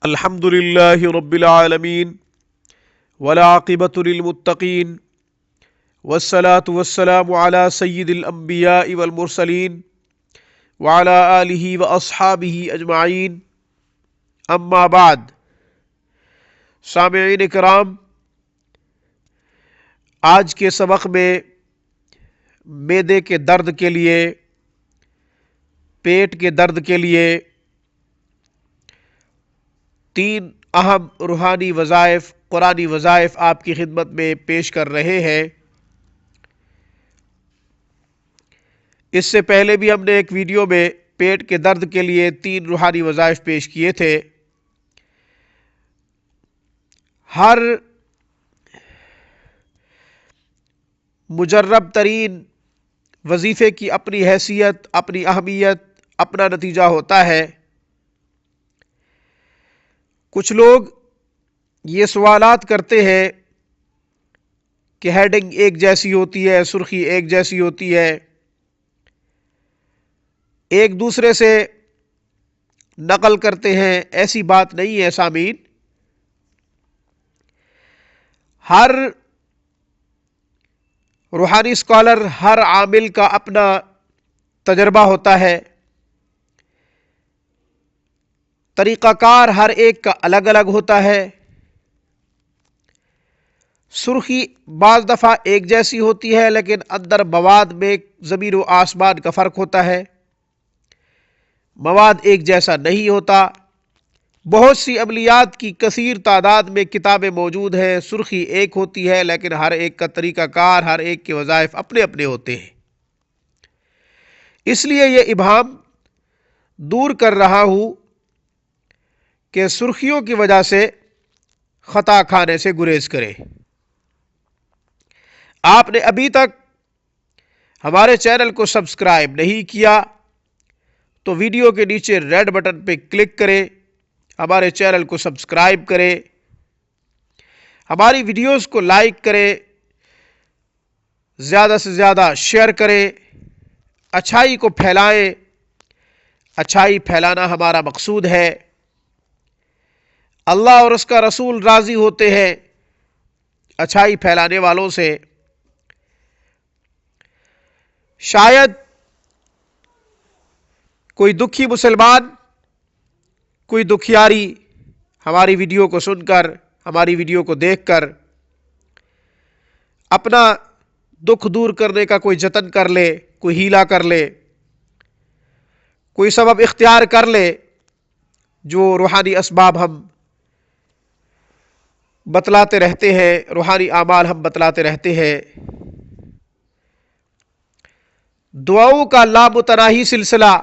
الحمد للہ رب العالمین والعاقبۃ للمتقین والصلاة والسلام علی سید الانبیاء والمرسلین وعلی آلہ واصحابہ اجمعین، اما بعد۔ سامعین کرام، آج کے سبق میں معدے کے درد کے لیے، پیٹ کے درد کے لیے 3 اہم روحانی وظائف، قرآنی وظائف آپ کی خدمت میں پیش کر رہے ہیں۔ اس سے پہلے بھی ہم نے ایک ویڈیو میں پیٹ کے درد کے لیے 3 روحانی وظائف پیش کیے تھے۔ ہر مجرب ترین وظیفے کی اپنی حیثیت، اپنی اہمیت، اپنا نتیجہ ہوتا ہے۔ کچھ لوگ یہ سوالات کرتے ہیں کہ ہیڈنگ ایک جیسی ہوتی ہے، سرخی ایک جیسی ہوتی ہے، ایک دوسرے سے نقل کرتے ہیں۔ ایسی بات نہیں ہے سامعین۔ ہر روحانی اسکالر، ہر عامل کا اپنا تجربہ ہوتا ہے، طریقہ کار ہر ایک کا الگ الگ ہوتا ہے۔ سرخی بعض دفعہ ایک جیسی ہوتی ہے، لیکن اندر مواد میں زمین و آسمان کا فرق ہوتا ہے۔ مواد ایک جیسا نہیں ہوتا۔ بہت سی عملیات کی کثیر تعداد میں کتابیں موجود ہیں، سرخی ایک ہوتی ہے، لیکن ہر ایک کا طریقہ کار، ہر ایک کے وظائف اپنے اپنے ہوتے ہیں۔ اس لیے یہ ابہام دور کر رہا ہوں کہ سرخیوں کی وجہ سے خطا کھانے سے گریز کرے۔ آپ نے ابھی تک ہمارے چینل کو سبسکرائب نہیں کیا تو ویڈیو کے نیچے ریڈ بٹن پہ کلک کریں، ہمارے چینل کو سبسکرائب کریں، ہماری ویڈیوز کو لائک کریں، زیادہ سے زیادہ شیئر کریں، اچھائی کو پھیلائیں۔ اچھائی پھیلانا ہمارا مقصود ہے۔ اللہ اور اس کا رسول راضی ہوتے ہیں اچھائی پھیلانے والوں سے۔ شاید کوئی دکھی مسلمان، کوئی دکھیاری ہماری ویڈیو کو سن کر، ہماری ویڈیو کو دیکھ کر اپنا دکھ دور کرنے کا کوئی جتن کر لے، کوئی ہیلا کر لے، کوئی سبب اختیار کر لے۔ جو روحانی اسباب ہم بتلاتے رہتے ہیں، روحانی اعمال ہم بتلاتے رہتے ہیں، دعاؤں کا لامتناہی سلسلہ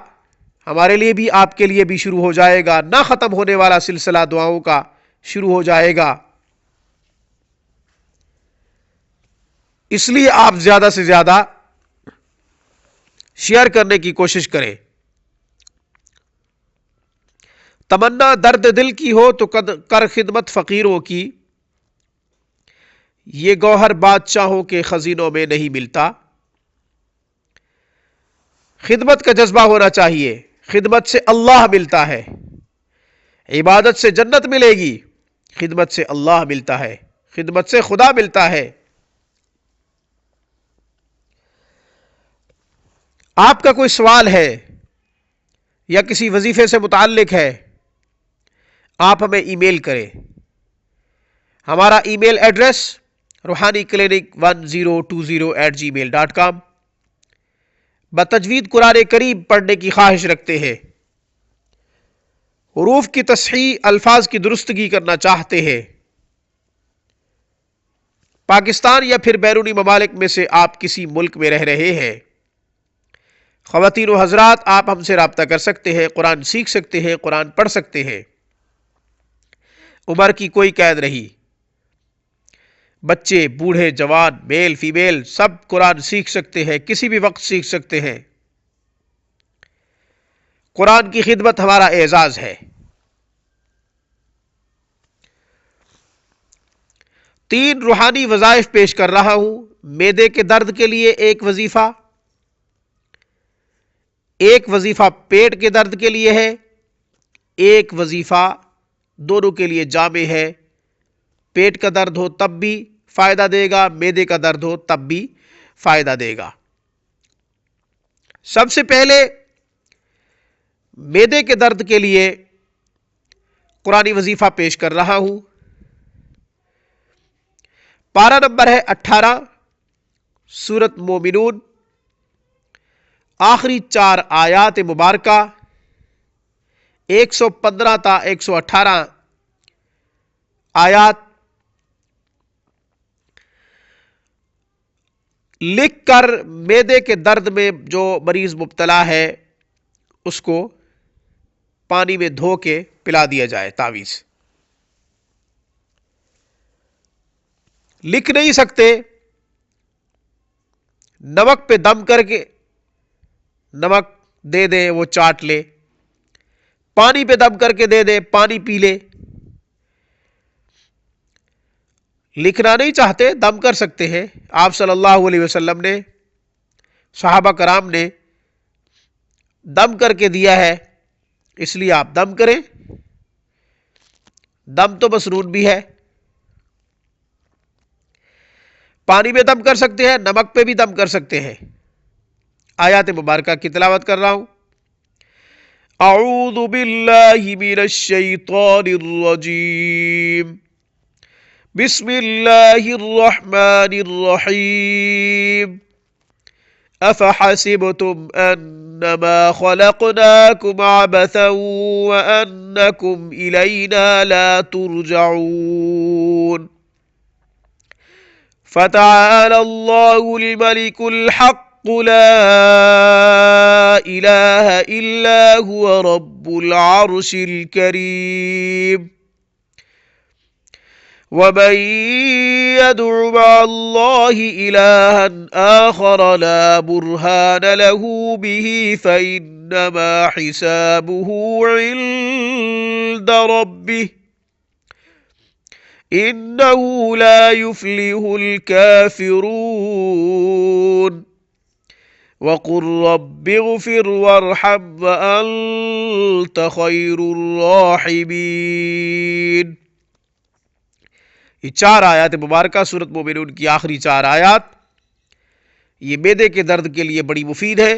ہمارے لیے بھی، آپ کے لیے بھی شروع ہو جائے گا۔ نہ ختم ہونے والا سلسلہ دعاؤں کا شروع ہو جائے گا۔ اس لیے آپ زیادہ سے زیادہ شیئر کرنے کی کوشش کریں۔ تمنا درد دل کی ہو تو کر خدمت فقیروں کی، یہ گوہر بادشاہوں کے خزینوں میں نہیں ملتا۔ خدمت کا جذبہ ہونا چاہیے۔ خدمت سے اللہ ملتا ہے۔ عبادت سے جنت ملے گی، خدمت سے اللہ ملتا ہے، خدمت سے خدا ملتا ہے۔ آپ کا کوئی سوال ہے یا کسی وظیفے سے متعلق ہے، آپ ہمیں ای میل کریں۔ ہمارا ای میل ایڈریس ruhaniClinic1020@gmail.com۔ بتجوید قرآن کریم پڑھنے کی خواہش رکھتے ہیں، حروف کی تصحیح، الفاظ کی درستگی کرنا چاہتے ہیں، پاکستان یا پھر بیرونی ممالک میں سے آپ کسی ملک میں رہ رہے ہیں، خواتین و حضرات آپ ہم سے رابطہ کر سکتے ہیں، قرآن سیکھ سکتے ہیں، قرآن پڑھ سکتے ہیں۔ عمر کی کوئی قید نہیں۔ بچے، بوڑھے، جوان، میل، فیمیل سب قرآن سیکھ سکتے ہیں، کسی بھی وقت سیکھ سکتے ہیں۔ قرآن کی خدمت ہمارا اعزاز ہے۔ 3 روحانی وظائف پیش کر رہا ہوں۔ معدے کے درد کے لیے ایک وظیفہ، ایک وظیفہ پیٹ کے درد کے لیے ہے، ایک وظیفہ دونوں کے لیے جامع ہے. پیٹ کا درد ہو تب بھی فائدہ دے گا، معدے کا درد ہو تب بھی فائدہ دے گا. سب سے پہلے معدے کے درد کے لیے قرآنی وظیفہ پیش کر رہا ہوں. پارہ نمبر ہے 18، سورۃ مومنون، آخری 4 آیات مبارکہ 115 تا 118 آیات لکھ کر معدے کے درد میں جو مریض مبتلا ہے اس کو پانی میں دھو کے پلا دیا جائے. تعویذ لکھ نہیں سکتے، نمک پہ دم کر کے نمک دے دیں، وہ چاٹ لے. پانی پہ دم کر کے دے دیں، پانی پی لے. لکھنا نہیں چاہتے، دم کر سکتے ہیں. آپ صلی اللہ علیہ وسلم نے، صحابہ کرام نے دم کر کے دیا ہے، اس لیے آپ دم کریں. دم تو مسنون بھی ہے. پانی میں دم کر سکتے ہیں، نمک پہ بھی دم کر سکتے ہیں. آیات مبارکہ کی تلاوت کر رہا ہوں. اعوذ باللہ من الشیطان الرجیم، بسم اللہ الرحمن الرحیم. افحسبتم انما خلقناکم عبثا وانکم الینا لا ترجعون. فتعالى الله الملك الحق لا إله إلا هو رب العرش الكريم. ومن يدع مع الله إلها آخر لا برهان له به فإنما حسابه عند ربه إنه لا يفلح الكافرون. وقل رب اغفر وارحم وأنت خير الراحمين. یہ 4 آیات مبارکہ سورۃ مومنون کی آخری 4 آیات یہ معدے کے درد کے لیے بڑی مفید ہے،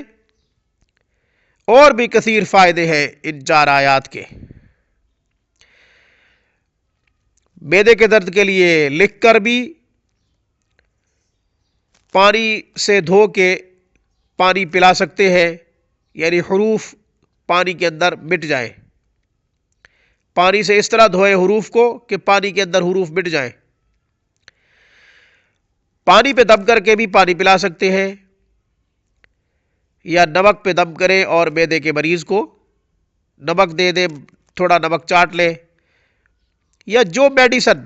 اور بھی کثیر فائدے ہیں ان 4 آیات کے. معدے کے درد کے لیے لکھ کر بھی، پانی سے دھو کے پانی پلا سکتے ہیں، یعنی حروف پانی کے اندر مٹ جائیں. پانی سے اس طرح دھوئے حروف کو کہ پانی کے اندر حروف مٹ جائیں. پانی پہ دم کر کے بھی پانی پلا سکتے ہیں، یا نمک پہ دم کریں اور معدے کے مریض کو نمک دے دیں، تھوڑا نمک چاٹ لے، یا جو میڈیسن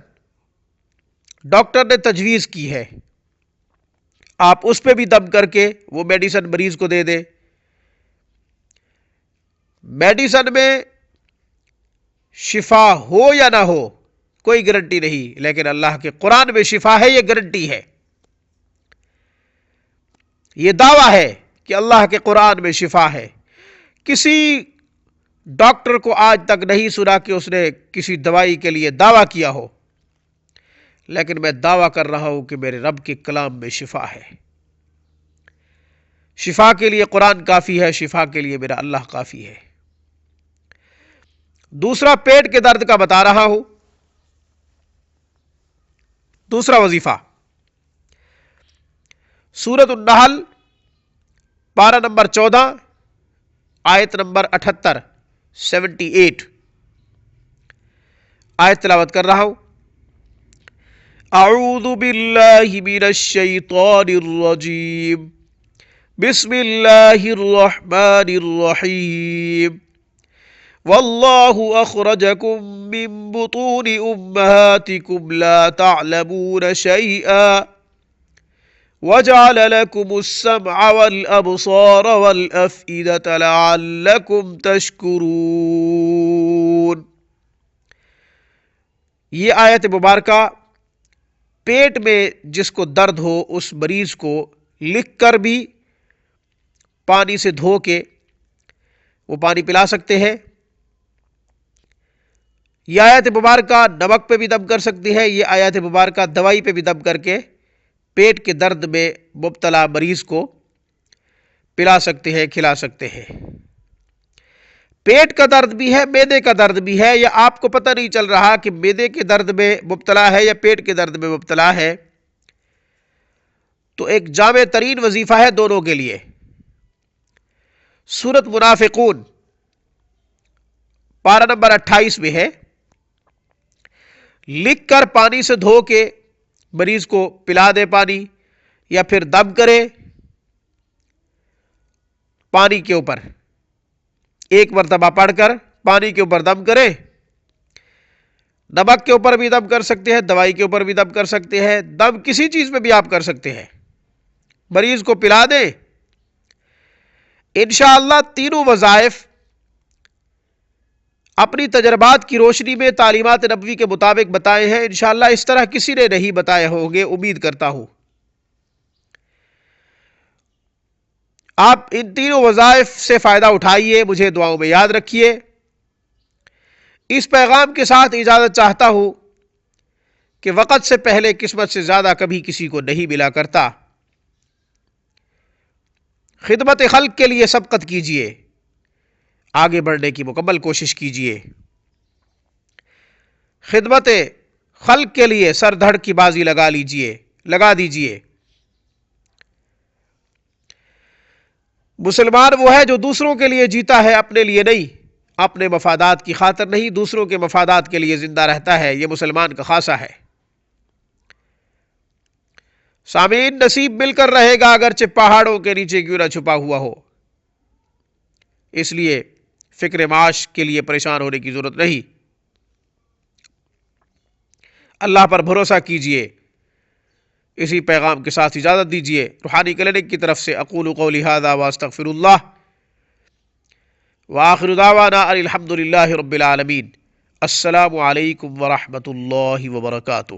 ڈاکٹر نے تجویز کی ہے آپ اس پہ بھی دم کر کے وہ میڈیسن مریض کو دے دیں. میڈیسن میں شفا ہو یا نہ ہو کوئی گارنٹی نہیں، لیکن اللہ کے قرآن میں شفا ہے، یہ گارنٹی ہے. یہ دعویٰ ہے کہ اللہ کے قرآن میں شفا ہے. کسی ڈاکٹر کو آج تک نہیں سنا کہ اس نے کسی دوائی کے لیے دعویٰ کیا ہو، لیکن میں دعویٰ کر رہا ہوں کہ میرے رب کے کلام میں شفا ہے. شفا کے لیے قرآن کافی ہے، شفا کے لیے میرا اللہ کافی ہے. دوسرا پیٹ کے درد کا بتا رہا ہوں. دوسرا وظیفہ سورۃ النحل، پارہ نمبر 14، آیت نمبر 78، 78 آیت تلاوت کر رہا ہوں. اعوذ باللہ من الشیطان الرجیم، بسم اللہ الرحمن الرحیم. واللہ اخرجکم من بطون امہاتکم لا تعلمون شیئا وجعل لكم السمع والابصار والافئدة لعلكم تشکرون. یہ آیت مبارکہ پیٹ میں جس کو درد ہو اس مریض کو لکھ کر بھی پانی سے دھو کے وہ پانی پلا سکتے ہیں، یہ آیت مبارکہ نمک پہ بھی دم کر سکتی ہے، یہ آیت مبارکہ دوائی پہ بھی دم کر کے پیٹ کے درد میں مبتلا مریض کو پلا سکتے ہیں، کھلا سکتے ہیں۔ پیٹ کا درد بھی ہے، معدے کا درد بھی ہے، یا آپ کو پتہ نہیں چل رہا کہ معدے کے درد میں مبتلا ہے یا پیٹ کے درد میں مبتلا ہے، تو ایک جامع ترین وظیفہ ہے دونوں کے لیے۔ سورۃ منافقون پارہ نمبر 28 میں ہے، لکھ کر پانی سے دھو کے مریض کو پلا دے پانی، یا پھر دم کرے پانی کے اوپر، ایک مرتبہ پڑھ کر پانی کے اوپر دم کرے۔ نمک کے اوپر بھی دم کر سکتے ہیں، دوائی کے اوپر بھی دم کر سکتے ہیں، دم کسی چیز میں بھی آپ کر سکتے ہیں، مریض کو پلا دیں۔ انشاءاللہ تینوں وظائف اپنی تجربات کی روشنی میں تعلیمات نبوی کے مطابق بتائے ہیں، انشاءاللہ اس طرح کسی نے نہیں بتائے ہوں گے، امید کرتا ہوں۔ آپ ان تینوں وظائف سے فائدہ اٹھائیے، مجھے دعاؤں میں یاد رکھیے۔ اس پیغام کے ساتھ اجازت چاہتا ہوں کہ وقت سے پہلے قسمت سے زیادہ کبھی کسی کو نہیں ملا کرتا۔ خدمت خلق کے لیے سبقت کیجیے، آگے بڑھنے کی مکمل کوشش کیجیے۔ خدمت خلق کے لیے سر دھڑ کی بازی لگا دیجیے۔ مسلمان وہ ہے جو دوسروں کے لیے جیتا ہے، اپنے لیے نہیں، اپنے مفادات کی خاطر نہیں، دوسروں کے مفادات کے لیے زندہ رہتا ہے، یہ مسلمان کا خاصہ ہے۔ سامعین، نصیب مل کر رہے گا اگرچہ پہاڑوں کے نیچے کیوں نہ چھپا ہوا ہو، اس لیے فکر معاش کے لیے پریشان ہونے کی ضرورت نہیں۔ اللہ پر بھروسہ کیجئے۔ اسی پیغام کے ساتھ اجازت دیجئے، روحانی کلینک کی طرف سے اقول قولی ھذا واستغفر اللہ، وآخر دعوانا ان الحمد للہ رب العالمین۔ السلام علیکم ورحمۃ اللہ وبرکاتہ۔